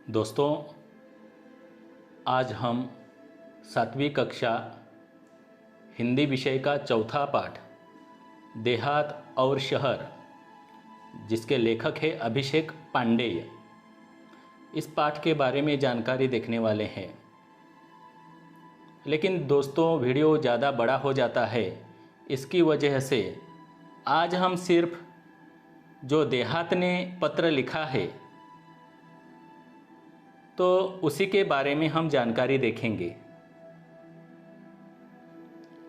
दोस्तों, आज हम 7वीं कक्षा हिंदी विषय का चौथा पाठ देहात और शहर, जिसके लेखक है अभिषेक पांडेय, इस पाठ के बारे में जानकारी देखने वाले हैं। लेकिन दोस्तों, वीडियो ज़्यादा बड़ा हो जाता है। इसकी वजह से आज हम सिर्फ जो देहात ने पत्र लिखा है तो उसी के बारे में हम जानकारी देखेंगे।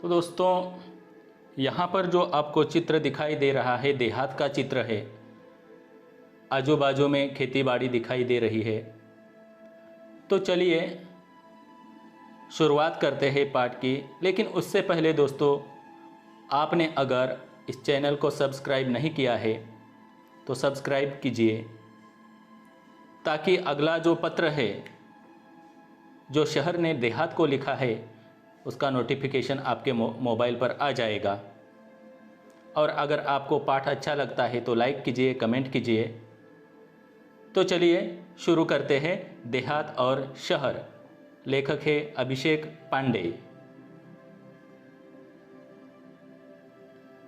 तो दोस्तों, यहाँ पर जो आपको चित्र दिखाई दे रहा है देहात का चित्र है। आजू बाजू में खेती बाड़ी दिखाई दे रही है। तो चलिए शुरुआत करते हैं पाठ की। लेकिन उससे पहले दोस्तों, आपने अगर इस चैनल को सब्सक्राइब नहीं किया है तो सब्सक्राइब कीजिए, ताकि अगला जो पत्र है जो शहर ने देहात को लिखा है उसका नोटिफिकेशन आपके मोबाइल पर आ जाएगा। और अगर आपको पाठ अच्छा लगता है तो लाइक कीजिए, कमेंट कीजिए। तो चलिए शुरू करते हैं। देहात और शहर, लेखक है अभिषेक पांडेय।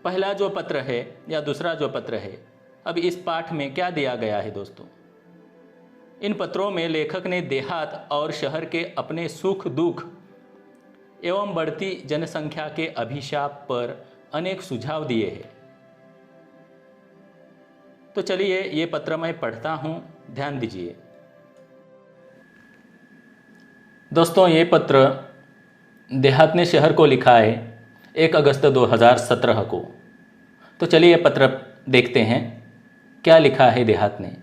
पहला जो पत्र है या दूसरा जो पत्र है, अब इस पाठ में क्या दिया गया है दोस्तों? इन पत्रों में लेखक ने देहात और शहर के अपने सुख दुख एवं बढ़ती जनसंख्या के अभिशाप पर अनेक सुझाव दिए हैं। तो चलिए ये पत्र मैं पढ़ता हूँ, ध्यान दीजिए। दोस्तों, ये पत्र देहात ने शहर को लिखा है 1 अगस्त 2017 को। तो चलिए ये पत्र देखते हैं क्या लिखा है देहात ने।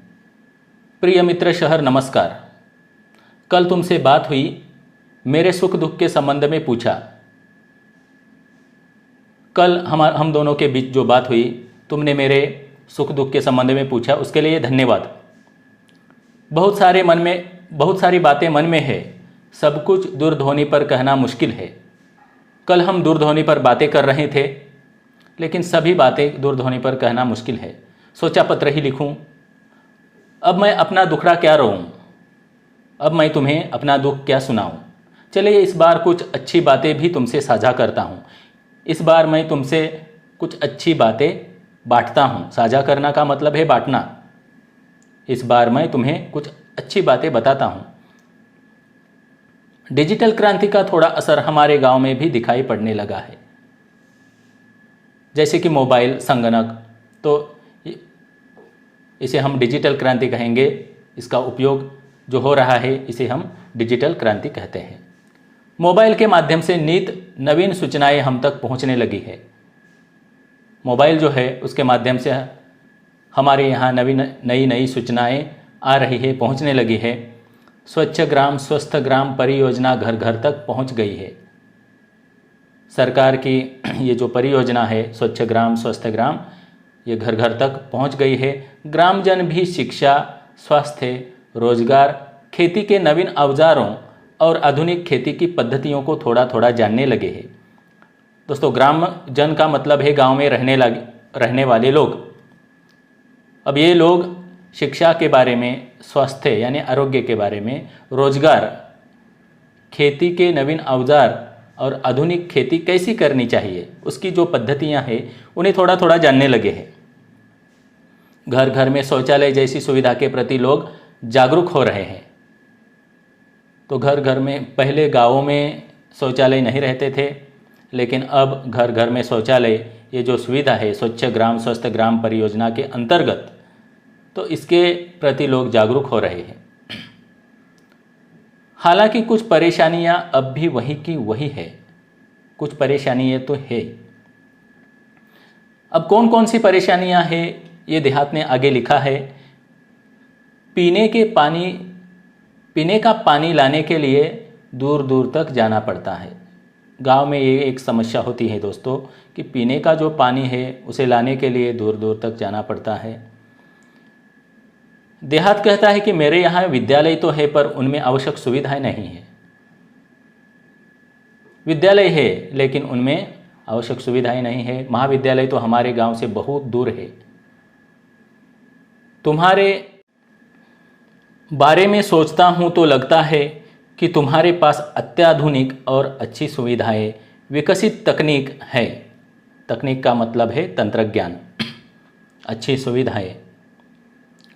प्रिय मित्र शहर, नमस्कार। कल तुमसे बात हुई, मेरे सुख दुख के संबंध में पूछा। कल हम दोनों के बीच जो बात हुई, तुमने मेरे सुख दुख के संबंध में पूछा, उसके लिए धन्यवाद। बहुत सारी बातें मन में है, सब कुछ दूरध्वनि पर कहना मुश्किल है। कल हम दूरध्वनि पर बातें कर रहे थे, लेकिन सभी बातें दूरध्वनि पर कहना मुश्किल है। सोचा पत्र ही लिखूं। अब मैं अपना दुखड़ा क्या रोऊं? अब मैं तुम्हें अपना दुख क्या सुनाऊं? चलिए इस बार कुछ अच्छी बातें भी तुमसे साझा करता हूं। इस बार मैं तुमसे कुछ अच्छी बातें बांटता हूं। साझा करना का मतलब है बांटना। इस बार मैं तुम्हें कुछ अच्छी बातें बताता हूं। डिजिटल क्रांति का थोड़ा असर हमारे गांव में भी दिखाई पड़ने लगा है, जैसे कि मोबाइल, संगणक। तो इसे हम डिजिटल क्रांति कहेंगे। इसका उपयोग जो हो रहा है इसे हम डिजिटल क्रांति कहते हैं। मोबाइल के माध्यम से नित नवीन सूचनाएं हम तक पहुंचने लगी है। मोबाइल जो है उसके माध्यम से हमारे यहाँ नई सूचनाएं आ रही है, पहुंचने लगी है। स्वच्छ ग्राम स्वस्थ ग्राम परियोजना घर घर तक पहुंच गई है। सरकार की ये जो परियोजना है स्वच्छ ग्राम स्वस्थ ग्राम, ये घर घर तक पहुंच गई है। ग्रामजन भी शिक्षा, स्वास्थ्य, रोजगार, खेती के नवीन औजारों और आधुनिक खेती की पद्धतियों को थोड़ा थोड़ा जानने लगे हैं। दोस्तों, ग्रामजन का मतलब है गांव में रहने वाले लोग। अब ये लोग शिक्षा के बारे में, स्वास्थ्य यानी आरोग्य के बारे में, रोजगार, खेती के नवीन औजार और आधुनिक खेती कैसी करनी चाहिए उसकी जो पद्धतियां हैं उन्हें थोड़ा थोड़ा जानने लगे हैं। घर घर में शौचालय जैसी सुविधा के प्रति लोग जागरूक हो रहे हैं। तो घर घर में, पहले गाँवों में शौचालय नहीं रहते थे, लेकिन अब घर घर में शौचालय, ये जो सुविधा है स्वच्छ ग्राम स्वस्थ ग्राम परियोजना के अंतर्गत, तो इसके प्रति लोग जागरूक हो रहे हैं। हालांकि कुछ परेशानियां अब भी वही की वही है। कुछ परेशानियां तो है। अब कौन कौन सी परेशानियां हैं ये देहात ने आगे लिखा है। पीने का पानी लाने के लिए दूर दूर तक जाना पड़ता है। गांव में ये एक समस्या होती है दोस्तों कि पीने का जो पानी है उसे लाने के लिए दूर दूर तक जाना पड़ता है। देहात कहता है कि मेरे यहाँ विद्यालय तो है पर उनमें आवश्यक सुविधाएं नहीं है। विद्यालय है लेकिन उनमें आवश्यक सुविधाएं नहीं है। महाविद्यालय तो हमारे गांव से बहुत दूर है। तुम्हारे बारे में सोचता हूँ तो लगता है कि तुम्हारे पास अत्याधुनिक और अच्छी सुविधाएं, विकसित तकनीक है। तकनीक का मतलब है तंत्रज्ञान, अच्छी सुविधाएं,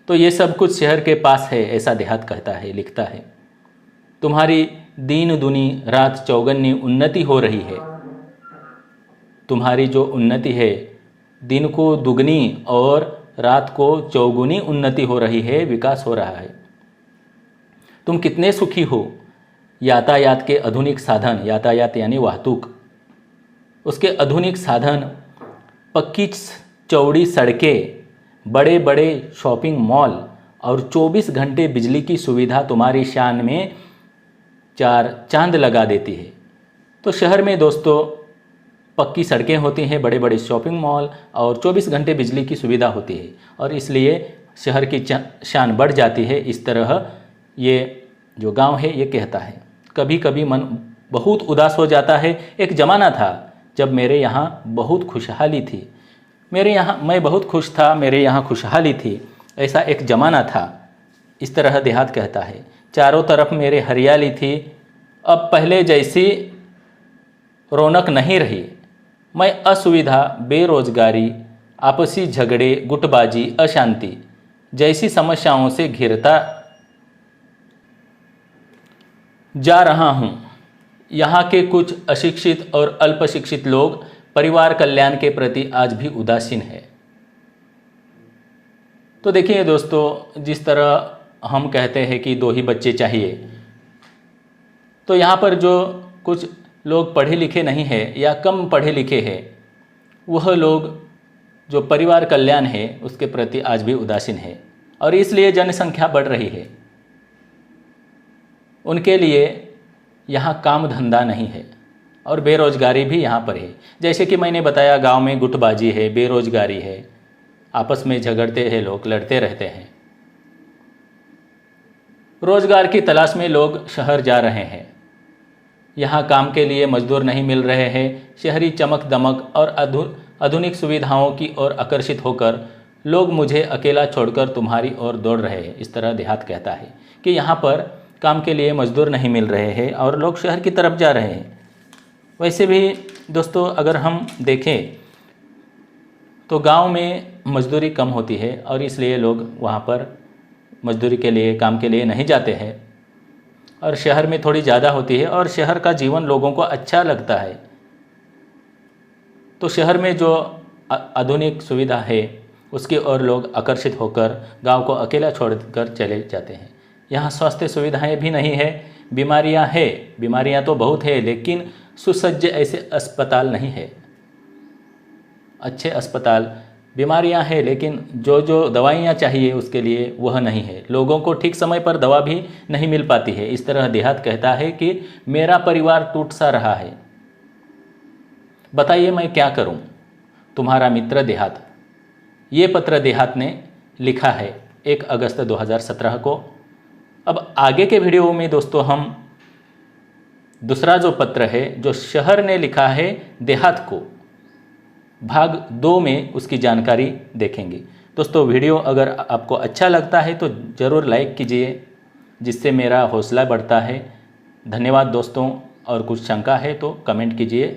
तो ये सब कुछ शहर के पास है, ऐसा देहात कहता है, लिखता है। तुम्हारी दिन दुनी रात चौगुनी उन्नति हो रही है। तुम्हारी जो उन्नति है, दिन को दुगनी और रात को चौगुनी उन्नति हो रही है, विकास हो रहा है। तुम कितने सुखी हो। यातायात के आधुनिक साधन, यातायात यानी वाहतूक, उसके आधुनिक साधन, पक्की चौड़ी सड़कें, बड़े बड़े शॉपिंग मॉल और 24 घंटे बिजली की सुविधा तुम्हारी शान में चार चांद लगा देती है। तो शहर में दोस्तों पक्की सड़कें होती हैं, बड़े बड़े शॉपिंग मॉल और 24 घंटे बिजली की सुविधा होती है, और इसलिए शहर की शान बढ़ जाती है। इस तरह ये जो गांव है ये कहता है। कभी कभी मन बहुत उदास हो जाता है। एक ज़माना था जब मेरे यहाँ बहुत खुशहाली थी। मैं बहुत खुश था, मेरे यहाँ खुशहाली थी, ऐसा एक ज़माना था। इस तरह देहात कहता है। चारों तरफ मेरे हरियाली थी, अब पहले जैसी रौनक नहीं रही। मैं असुविधा, बेरोजगारी, आपसी झगड़े, गुटबाजी, अशांति जैसी समस्याओं से घिरता जा रहा हूँ। यहाँ के कुछ अशिक्षित और अल्पशिक्षित लोग परिवार कल्याण के प्रति आज भी उदासीन है। तो देखिए दोस्तों, जिस तरह हम कहते हैं कि 2 ही बच्चे चाहिए, तो यहाँ पर जो कुछ लोग पढ़े लिखे नहीं है या कम पढ़े लिखे हैं, वह लोग जो परिवार कल्याण है उसके प्रति आज भी उदासीन है, और इसलिए जनसंख्या बढ़ रही है। उनके लिए यहाँ काम धंधा नहीं है और बेरोजगारी भी यहाँ पर है। जैसे कि मैंने बताया, गांव में गुटबाजी है, बेरोजगारी है, आपस में झगड़ते हैं लोग, लड़ते रहते हैं। रोजगार की तलाश में लोग शहर जा रहे हैं। यहाँ काम के लिए मजदूर नहीं मिल रहे हैं। शहरी चमक दमक और आधुनिक सुविधाओं की ओर आकर्षित होकर लोग मुझे अकेला छोड़कर तुम्हारी ओर दौड़ रहे हैं। इस तरह देहात कहता है कि यहाँ पर काम के लिए मजदूर नहीं मिल रहे हैं और लोग शहर की तरफ जा रहे हैं। वैसे भी दोस्तों अगर हम देखें तो गांव में मजदूरी कम होती है और इसलिए लोग वहाँ पर मजदूरी के लिए, काम के लिए नहीं जाते हैं, और शहर में थोड़ी ज़्यादा होती है और शहर का जीवन लोगों को अच्छा लगता है। तो शहर में जो आधुनिक सुविधा है उसकी ओर लोग आकर्षित होकर गांव को अकेला छोड़कर चले जाते हैं। यहाँ स्वास्थ्य सुविधाएं भी नहीं है, बीमारियाँ तो बहुत है, लेकिन सुसज्ज ऐसे अस्पताल नहीं है। अच्छे अस्पताल, बीमारियां हैं लेकिन जो दवाइयां चाहिए उसके लिए वह नहीं है। लोगों को ठीक समय पर दवा भी नहीं मिल पाती है। इस तरह देहात कहता है कि मेरा परिवार टूट सा रहा है, बताइए मैं क्या करूं। तुम्हारा मित्र देहात। ये पत्र देहात ने लिखा है 1 अगस्त 2017 को। अब आगे के वीडियो में दोस्तों हम दूसरा जो पत्र है जो शहर ने लिखा है देहात को, भाग 2 में उसकी जानकारी देखेंगे। दोस्तों वीडियो अगर आपको अच्छा लगता है तो ज़रूर लाइक कीजिए, जिससे मेरा हौसला बढ़ता है। धन्यवाद दोस्तों, और कुछ शंका है तो कमेंट कीजिए।